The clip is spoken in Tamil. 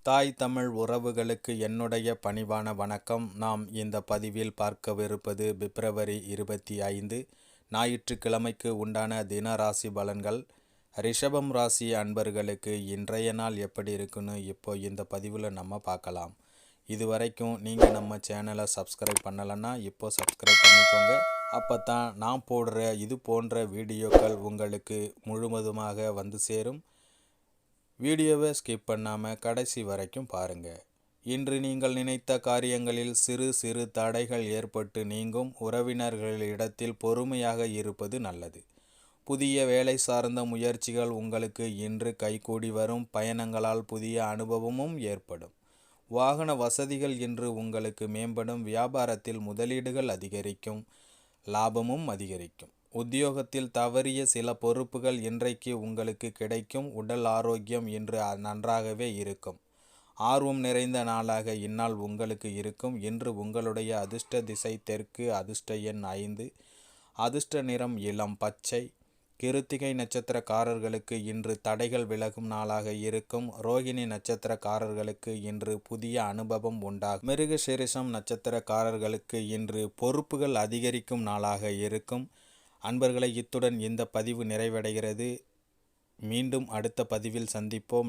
தாய் தமிழ் உறவுகளுக்கு என்னுடைய பணிவான வணக்கம். நாம் இந்த பதிவில் பார்க்கவிருப்பது பிப்ரவரி 25 ஞாயிற்றுக்கிழமைக்கு உண்டான தின ராசி பலன்கள். ரிஷபம் ராசி அன்பர்களுக்கு இன்றைய நாள் எப்படி இருக்குன்னு இப்போ இந்த பதிவில் நம்ம பார்க்கலாம். இது வரைக்கும் நீங்கள் நம்ம சேனலை சப்ஸ்கிரைப் பண்ணலைன்னா இப்போ சப்ஸ்கிரைப் பண்ணிக்கோங்க. அப்போ தான் நான் போடுற இது போன்ற வீடியோக்கள் உங்களுக்கு முழுவதுமாக வந்து சேரும். வீடியோவை ஸ்கிப் பண்ணாமல் கடைசி வரைக்கும் பாருங்கள். இன்று நீங்கள் நினைத்த காரியங்களில் சிறு சிறு தடைகள் ஏற்பட்டு நீங்கும். உறவினர்களிடத்தில் பொறுமையாக இருப்பது நல்லது. புதிய வேலை சார்ந்த முயற்சிகள் உங்களுக்கு இன்று கைகூடி வரும். பயணங்களால் புதிய அனுபவமும் ஏற்படும். வாகன வசதிகள் இன்று உங்களுக்கு மேம்படும். வியாபாரத்தில் முதலீடுகள் அதிகரிக்கும், லாபமும் அதிகரிக்கும். உத்தியோகத்தில் தவறிய சில பொறுப்புகள் இன்றைக்கு உங்களுக்கு கிடைக்கும். உடல் ஆரோக்கியம் இன்று நன்றாகவே இருக்கும். ஆர்வம் நிறைந்த நாளாக இந்நாள் உங்களுக்கு இருக்கும். இன்று உங்களுடைய அதிர்ஷ்ட திசை தெற்கு, அதிர்ஷ்ட எண் 5, அதிர்ஷ்ட நிறம் இளம் பச்சை. கிருத்திகை நட்சத்திரக்காரர்களுக்கு இன்று தடைகள் விலகும் நாளாக இருக்கும். ரோகிணி நட்சத்திரக்காரர்களுக்கு இன்று புதிய அனுபவம் உண்டாகும். மிருகசீரிஷம் நட்சத்திரக்காரர்களுக்கு இன்று பொறுப்புகள் அதிகரிக்கும் நாளாக இருக்கும். அன்பர்களை, இத்துடன் இந்த பதிவு நிறைவடைகிறது. மீண்டும் அடுத்த பதிவில் சந்திப்போம்.